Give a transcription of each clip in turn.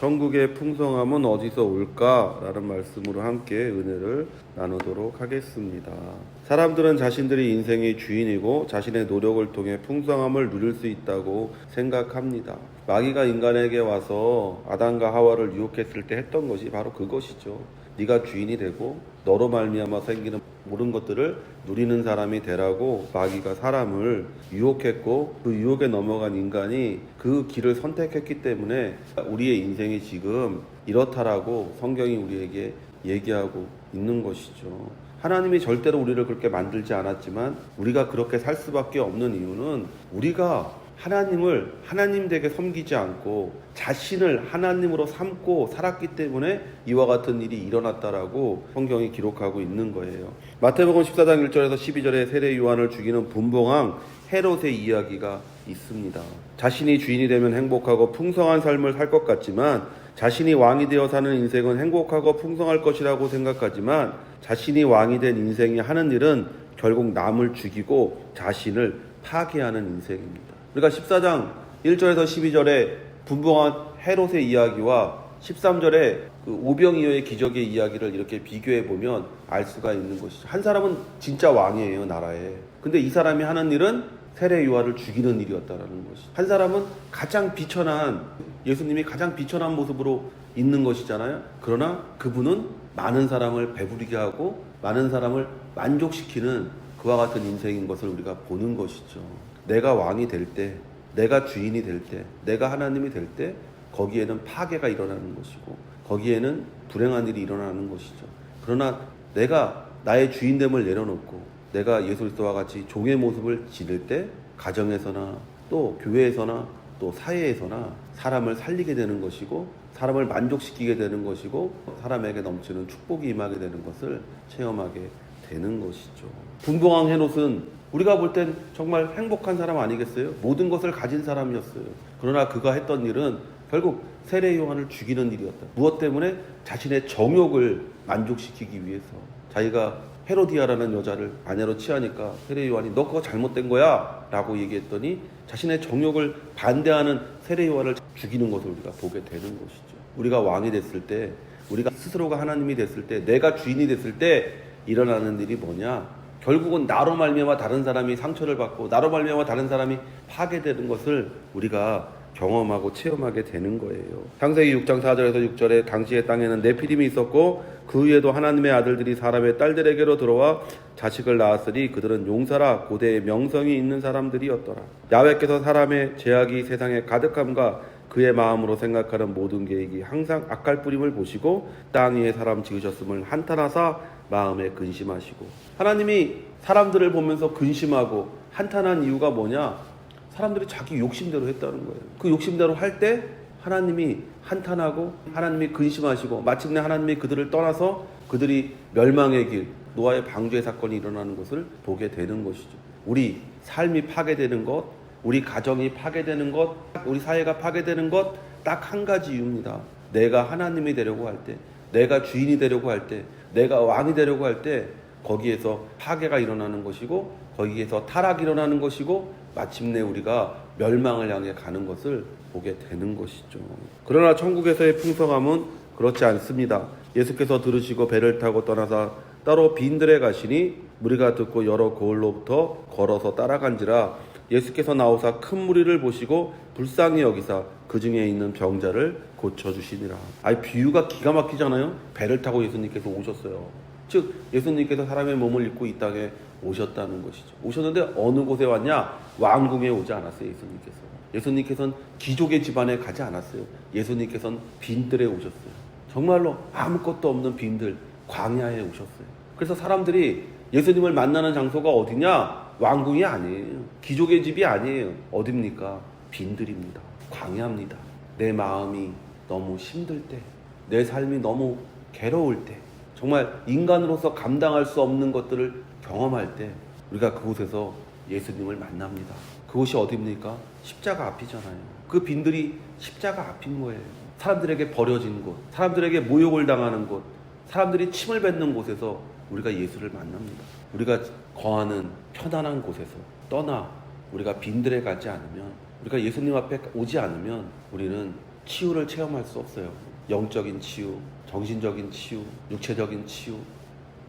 천국의 풍성함은 어디서 올까? 라는 말씀으로 함께 은혜를 나누도록 하겠습니다. 사람들은 자신들이 인생의 주인이고 자신의 노력을 통해 풍성함을 누릴 수 있다고 생각합니다. 마귀가 인간에게 와서 아담과 하와를 유혹했을 때 했던 것이 바로 그것이죠. 네가 주인이 되고 너로 말미암아 생기는 모든 것들을 누리는 사람이 되라고 마귀가 사람을 유혹했고, 그 유혹에 넘어간 인간이 그 길을 선택했기 때문에 우리의 인생이 지금 이렇다라고 성경이 우리에게 얘기하고 있는 것이죠. 하나님이 절대로 우리를 그렇게 만들지 않았지만 우리가 그렇게 살 수밖에 없는 이유는 우리가 하나님을 하나님 되게 섬기지 않고 자신을 하나님으로 삼고 살았기 때문에 이와 같은 일이 일어났다라고 성경이 기록하고 있는 거예요. 마태복음 14장 1절에서 12절에 세례 요한을 죽이는 분봉왕 헤롯의 이야기가 있습니다. 자신이 주인이 되면 행복하고 풍성한 삶을 살 것 같지만, 자신이 왕이 되어 사는 인생은 행복하고 풍성할 것이라고 생각하지만, 자신이 왕이 된 인생이 하는 일은 결국 남을 죽이고 자신을 파괴하는 인생입니다. 그러니까 14장 1절에서 12절에 분봉한 헤롯의 이야기와 13절에 그 오병이어의 기적의 이야기를 이렇게 비교해 보면 알 수가 있는 것이죠. 한 사람은 진짜 왕이에요, 나라에. 근데 이 사람이 하는 일은 세례 요한을 죽이는 일이었다라는 것이죠. 한 사람은 가장 비천한, 예수님이 가장 비천한 모습으로 있는 것이잖아요. 그러나 그분은 많은 사람을 배부르게 하고 많은 사람을 만족시키는 그와 같은 인생인 것을 우리가 보는 것이죠. 내가 왕이 될 때, 내가 주인이 될 때, 내가 하나님이 될 때 거기에는 파괴가 일어나는 것이고 거기에는 불행한 일이 일어나는 것이죠. 그러나 내가 나의 주인됨을 내려놓고 내가 예수 그리스도와 같이 종의 모습을 지닐 때 가정에서나 또 교회에서나 또 사회에서나 사람을 살리게 되는 것이고 사람을 만족시키게 되는 것이고 사람에게 넘치는 축복이 임하게 되는 것을 체험하게 되는 것이죠. 분봉왕 헤롯은 우리가 볼 땐 정말 행복한 사람 아니겠어요? 모든 것을 가진 사람이었어요. 그러나 그가 했던 일은 결국 세례 요한을 죽이는 일이었다. 무엇 때문에? 자신의 정욕을 만족시키기 위해서. 자기가 헤로디아라는 여자를 아내로 취하니까 세례 요한이 너 그거 잘못된 거야 라고 얘기했더니 자신의 정욕을 반대하는 세례 요한을 죽이는 것을 우리가 보게 되는 것이죠. 우리가 왕이 됐을 때, 우리가 스스로가 하나님이 됐을 때, 내가 주인이 됐을 때 일어나는 일이 뭐냐? 결국은 나로 말미암아 다른 사람이 상처를 받고 나로 말미암아 다른 사람이 파괴되는 것을 우리가 경험하고 체험하게 되는 거예요. 창세기 6장 4절에서 6절에 당시의 땅에는 네피림이 있었고 그 위에도 하나님의 아들들이 사람의 딸들에게로 들어와 자식을 낳았으니 그들은 용사라 고대의 명성이 있는 사람들이었더라. 야훼께서 사람의 죄악이 세상에 가득함과 그의 마음으로 생각하는 모든 계획이 항상 악할 뿌림을 보시고 땅 위에 사람 지으셨음을 한탄하사 마음에 근심하시고. 하나님이 사람들을 보면서 근심하고 한탄한 이유가 뭐냐? 사람들이 자기 욕심대로 했다는 거예요. 그 욕심대로 할 때 하나님이 한탄하고 하나님이 근심하시고 마침내 하나님이 그들을 떠나서 그들이 멸망의 길, 노아의 방주의 사건이 일어나는 것을 보게 되는 것이죠. 우리 삶이 파괴되는 것, 우리 가정이 파괴되는 것, 우리 사회가 파괴되는 것 딱 한 가지 이유입니다. 내가 하나님이 되려고 할 때, 내가 주인이 되려고 할 때, 내가 왕이 되려고 할 때 거기에서 파괴가 일어나는 것이고 거기에서 타락이 일어나는 것이고 마침내 우리가 멸망을 향해 가는 것을 보게 되는 것이죠. 그러나 천국에서의 풍성함은 그렇지 않습니다. 예수께서 들으시고 배를 타고 떠나사 따로 빈들에 가시니 무리가 듣고 여러 고을로부터 걸어서 따라간지라. 예수께서 나오사 큰 무리를 보시고 불쌍히 여기사 그 중에 있는 병자를 고쳐주시니라. 비유가 기가 막히잖아요. 배를 타고 예수님께서 오셨어요. 즉 예수님께서 사람의 몸을 입고 이 땅에 오셨다는 것이죠. 오셨는데 어느 곳에 왔냐? 왕궁에 오지 않았어요. 예수님께서는 귀족의 집안에 가지 않았어요. 예수님께서는 빈들에 오셨어요. 정말로 아무것도 없는 빈들, 광야에 오셨어요. 그래서 사람들이 예수님을 만나는 장소가 어디냐? 왕궁이 아니에요. 귀족의 집이 아니에요. 어딥니까? 빈들입니다. 광야입니다. 내 마음이 너무 힘들 때, 내 삶이 너무 괴로울 때, 정말 인간으로서 감당할 수 없는 것들을 경험할 때 우리가 그곳에서 예수님을 만납니다. 그곳이 어디입니까? 십자가 앞이잖아요. 그 빈들이 십자가 앞인 거예요. 사람들에게 버려진 곳, 사람들에게 모욕을 당하는 곳, 사람들이 침을 뱉는 곳에서 우리가 예수를 만납니다. 우리가 거하는 편안한 곳에서 떠나 우리가 빈들에 가지 않으면, 우리가 예수님 앞에 오지 않으면 우리는 치유를 체험할 수 없어요. 영적인 치유, 정신적인 치유, 육체적인 치유,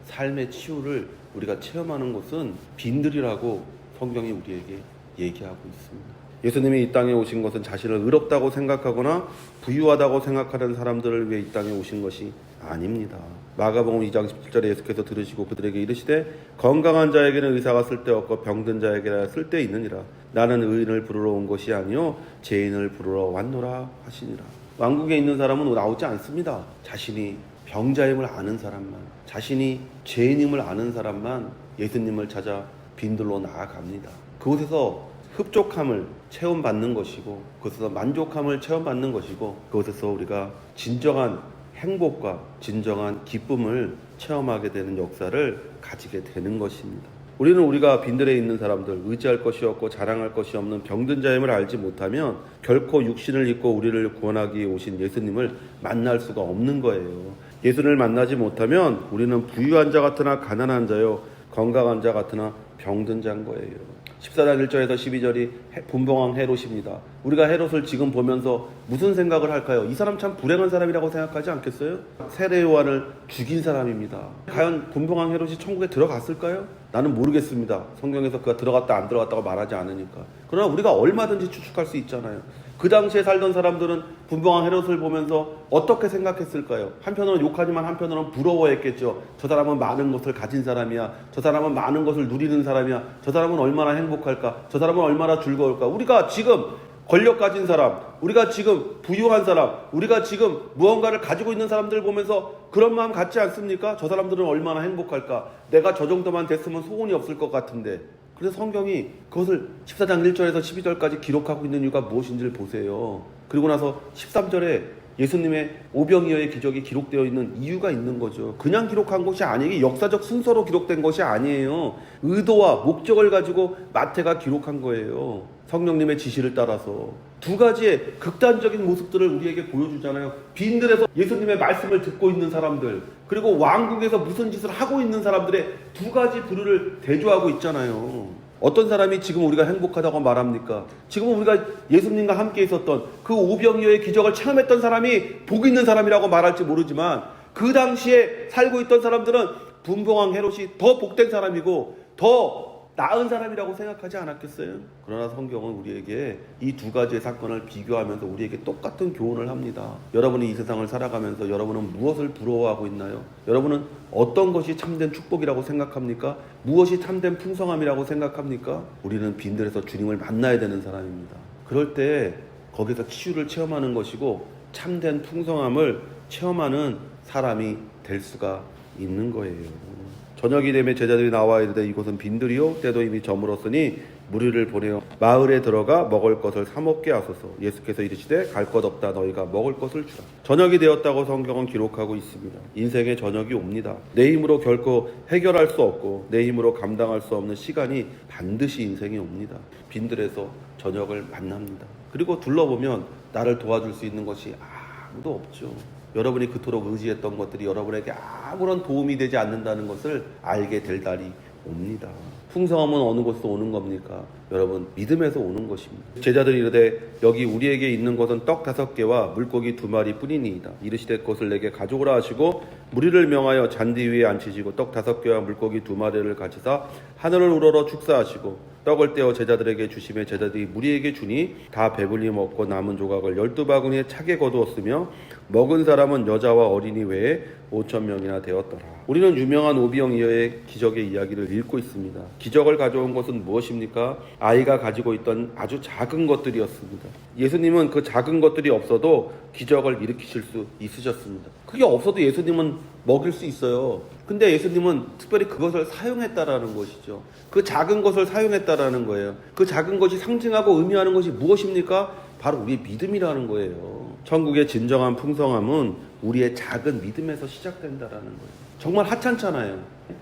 삶의 치유를 우리가 체험하는 것은 빈들이라고 성경이 우리에게 얘기하고 있습니다. 예수님이 이 땅에 오신 것은 자신을 의롭다고 생각하거나 부유하다고 생각하는 사람들을 위해 이 땅에 오신 것이 아닙니다. 마가복음 2장 17절에 예수께서 들으시고 그들에게 이르시되 건강한 자에게는 의사가 쓸데없고 병든 자에게나 쓸데있느니라. 나는 의인을 부르러 온 것이 아니요 죄인을 부르러 왔노라 하시니라. 왕국에 있는 사람은 나오지 않습니다. 자신이 병자임을 아는 사람만, 자신이 죄인임을 아는 사람만 예수님을 찾아 빈들로 나아갑니다. 그곳에서 흡족함을 체험받는 것이고, 그것에서 만족함을 체험받는 것이고, 그것에서 우리가 진정한 행복과 진정한 기쁨을 체험하게 되는 역사를 가지게 되는 것입니다. 우리는 우리가 빈들에 있는 사람들, 의지할 것이 없고 자랑할 것이 없는 병든 자임을 알지 못하면 결코 육신을 입고 우리를 구원하기 위해 오신 예수님을 만날 수가 없는 거예요. 예수님을 만나지 못하면 우리는 부유한 자 같으나 가난한 자요, 건강한 자 같으나 병든 자인 거예요. 14장 1절에서 12절이 분봉왕 헤롯입니다. 우리가 헤롯을 지금 보면서 무슨 생각을 할까요? 이 사람 참 불행한 사람이라고 생각하지 않겠어요? 세례 요한을 죽인 사람입니다. 과연 분봉왕 헤롯이 천국에 들어갔을까요? 나는 모르겠습니다. 성경에서 그가 들어갔다 안 들어갔다고 말하지 않으니까. 그러나 우리가 얼마든지 추측할 수 있잖아요. 그 당시에 살던 사람들은 분봉왕 헤롯을 보면서 어떻게 생각했을까요? 한편으로는 욕하지만 한편으로는 부러워했겠죠. 저 사람은 많은 것을 가진 사람이야. 저 사람은 많은 것을 누리는 사람이야. 저 사람은 얼마나 행복할까? 저 사람은 얼마나 즐거울까? 우리가 지금 권력 가진 사람, 우리가 지금 부유한 사람, 우리가 지금 무언가를 가지고 있는 사람들을 보면서 그런 마음 갖지 않습니까? 저 사람들은 얼마나 행복할까? 내가 저 정도만 됐으면 소원이 없을 것 같은데. 그래서 성경이 그것을 14장 1절에서 12절까지 기록하고 있는 이유가 무엇인지를 보세요. 그리고 나서 13절에 예수님의 오병이어의 기적이 기록되어 있는 이유가 있는 거죠. 그냥 기록한 것이 아니에요. 역사적 순서로 기록된 것이 아니에요. 의도와 목적을 가지고 마태가 기록한 거예요. 성령님의 지시를 따라서 두 가지의 극단적인 모습들을 우리에게 보여주잖아요. 빈들에서 예수님의 말씀을 듣고 있는 사람들, 그리고 왕국에서 무슨 짓을 하고 있는 사람들의 두 가지 부류를 대조하고 있잖아요. 어떤 사람이 지금 우리가 행복하다고 말합니까? 지금 우리가 예수님과 함께 있었던 그 오병이어의 기적을 체험했던 사람이 복 있는 사람이라고 말할지 모르지만, 그 당시에 살고 있던 사람들은 분봉왕 헤롯이 더 복된 사람이고 더 나은 사람이라고 생각하지 않았겠어요? 그러나 성경은 우리에게 이 두 가지의 사건을 비교하면서 우리에게 똑같은 교훈을 합니다. 여러분이 이 세상을 살아가면서 여러분은 무엇을 부러워하고 있나요? 여러분은 어떤 것이 참된 축복이라고 생각합니까? 무엇이 참된 풍성함이라고 생각합니까? 우리는 빈들에서 주님을 만나야 되는 사람입니다. 그럴 때 거기서 치유를 체험하는 것이고 참된 풍성함을 체험하는 사람이 될 수가 있는 거예요. 저녁이 되면 제자들이 나와 이르되 이곳은 빈들이요 때도 이미 저물었으니 무리를 보내어 마을에 들어가 먹을 것을 사 먹게 하소서. 예수께서 이르시되 갈 것 없다 너희가 먹을 것을 주라. 저녁이 되었다고 성경은 기록하고 있습니다. 인생의 저녁이 옵니다. 내 힘으로 결코 해결할 수 없고 내 힘으로 감당할 수 없는 시간이 반드시 인생에 옵니다. 빈들에서 저녁을 만납니다. 그리고 둘러보면 나를 도와줄 수 있는 것이 아무도 없죠. 여러분이 그토록 의지했던 것들이 여러분에게 아무런 도움이 되지 않는다는 것을 알게 될 날이 옵니다. 풍성함은 어느 곳에서 오는 겁니까? 여러분, 믿음에서 오는 것입니다. 제자들이 이르되 여기 우리에게 있는 것은 떡 5개와 물고기 2마리 뿐이니이다. 이르시되 그것을 내게 가져오라 하시고 무리를 명하여 잔디 위에 앉히시고 떡 5개와 물고기 2마리를 가지사 하늘을 우러러 축사하시고 떡을 떼어 제자들에게 주시매 제자들이 무리에게 주니 다 배불리 먹고 남은 조각을 12바구니에 차게 거두었으며 먹은 사람은 여자와 어린이 외에 5,000명이나 되었더라. 우리는 유명한 오병이어의 기적의 이야기를 읽고 있습니다. 기적을 가져온 것은 무엇입니까? 아이가 가지고 있던 아주 작은 것들이었습니다. 예수님은 그 작은 것들이 없어도 기적을 일으키실 수 있으셨습니다. 그게 없어도 예수님은 먹일 수 있어요. 근데 예수님은 특별히 그것을 사용했다라는 것이죠. 그 작은 것을 사용했다라는 거예요. 그 작은 것이 상징하고 의미하는 것이 무엇입니까? 바로 우리의 믿음이라는 거예요. 천국의 진정한 풍성함은 우리의 작은 믿음에서 시작된다라는 거예요. 정말 하찮잖아요.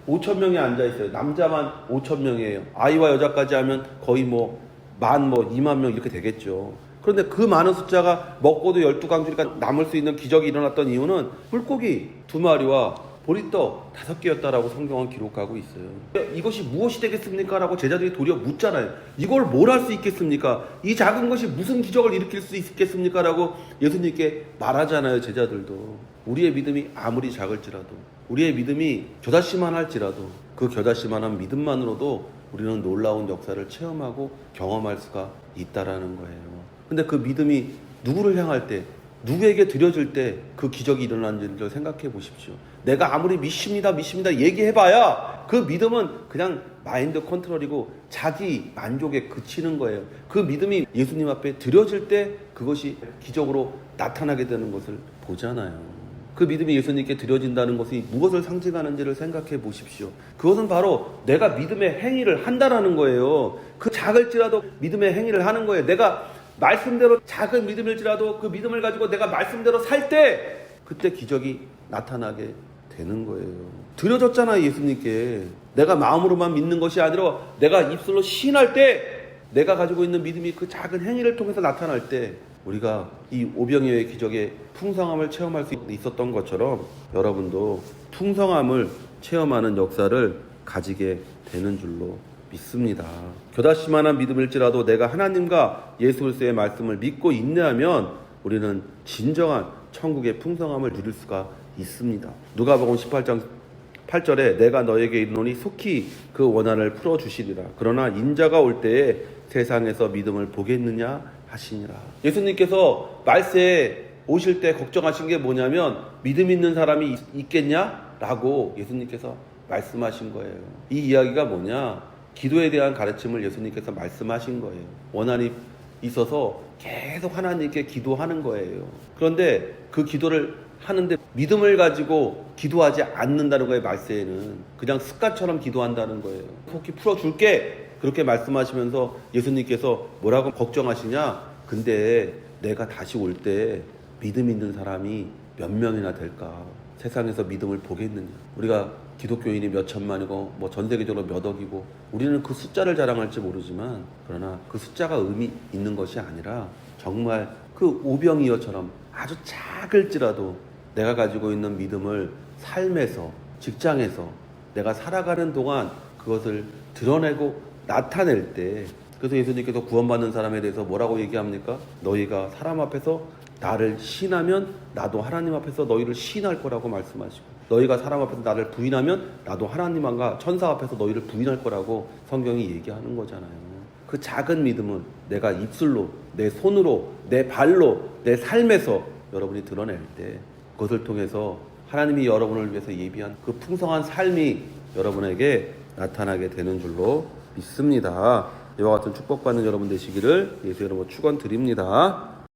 5,000명이 앉아있어요. 남자만 5,000명이에요. 아이와 여자까지 하면 거의 2만 명 이렇게 되겠죠. 그런데 그 많은 숫자가 먹고도 12강주리가 남을 수 있는 기적이 일어났던 이유는 물고기 2마리와 보리떡 5개였다라고 성경은 기록하고 있어요. 이것이 무엇이 되겠습니까? 라고 제자들이 도리어 묻잖아요. 이걸 뭘 할 수 있겠습니까? 이 작은 것이 무슨 기적을 일으킬 수 있겠습니까? 라고 예수님께 말하잖아요. 제자들도. 우리의 믿음이 아무리 작을지라도, 우리의 믿음이 겨자씨만 할지라도 그 겨자씨만한 믿음만으로도 우리는 놀라운 역사를 체험하고 경험할 수가 있다라는 거예요. 근데 그 믿음이 누구를 향할 때, 누구에게 드려질 때 그 기적이 일어나는지를 생각해 보십시오. 내가 아무리 믿습니다 얘기해봐야 그 믿음은 그냥 마인드 컨트롤이고 자기 만족에 그치는 거예요. 그 믿음이 예수님 앞에 드려질 때 그것이 기적으로 나타나게 되는 것을 보잖아요. 그 믿음이 예수님께 드려진다는 것이 무엇을 상징하는지를 생각해 보십시오. 그것은 바로 내가 믿음의 행위를 한다라는 거예요. 그 작을지라도 믿음의 행위를 하는 거예요. 내가 말씀대로 작은 믿음일지라도 그 믿음을 가지고 내가 말씀대로 살 때 그때 기적이 나타나게 되는 거예요. 드려졌잖아요. 예수님께. 내가 마음으로만 믿는 것이 아니라 내가 입술로 시인할 때 내가 가지고 있는 믿음이 그 작은 행위를 통해서 나타날 때 우리가 이 오병이어의 기적의 풍성함을 체험할 수 있었던 것처럼 여러분도 풍성함을 체험하는 역사를 가지게 되는 줄로 믿습니다. 겨자씨만한 믿음일지라도 내가 하나님과 예수 그리스도의 말씀을 믿고 인내하면 우리는 진정한 천국의 풍성함을 누릴 수가 있습니다. 누가복음 18장 8절에 내가 너에게 이르노니 속히 그 원한을 풀어주시리라. 그러나 인자가 올 때에 세상에서 믿음을 보겠느냐 하시니라. 예수님께서 말세에 오실 때 걱정하신 게 뭐냐면 믿음 있는 사람이 있겠냐라고 예수님께서 말씀하신 거예요. 이 이야기가 뭐냐? 기도에 대한 가르침을 예수님께서 말씀하신 거예요. 원한이 있어서 계속 하나님께 기도하는 거예요. 그런데 그 기도를 하는데 믿음을 가지고 기도하지 않는다는 거예요. 말세에는 그냥 습관처럼 기도한다는 거예요. 속히 풀어줄게 그렇게 말씀하시면서 예수님께서 뭐라고 걱정하시냐? 근데 내가 다시 올 때 믿음 있는 사람이 몇 명이나 될까? 세상에서 믿음을 보겠느냐? 우리가 기독교인이 몇 천만이고 뭐 전 세계적으로 몇 억이고 우리는 그 숫자를 자랑할지 모르지만 그러나 그 숫자가 의미 있는 것이 아니라 정말 그 오병이어처럼 아주 작을지라도 내가 가지고 있는 믿음을 삶에서 직장에서 내가 살아가는 동안 그것을 드러내고 나타낼 때 그래서 예수님께서 구원받는 사람에 대해서 뭐라고 얘기합니까? 너희가 사람 앞에서 나를 시인하면 나도 하나님 앞에서 너희를 시인할 거라고 말씀하시고 너희가 사람 앞에서 나를 부인하면 나도 하나님과 천사 앞에서 너희를 부인할 거라고 성경이 얘기하는 거잖아요. 그 작은 믿음은 내가 입술로, 내 손으로, 내 발로, 내 삶에서 여러분이 드러낼 때 그것을 통해서 하나님이 여러분을 위해서 예비한 그 풍성한 삶이 여러분에게 나타나게 되는 줄로 믿습니다. 이와 같은 축복받는 여러분 되시기를 예수 이름으로 축원드립니다.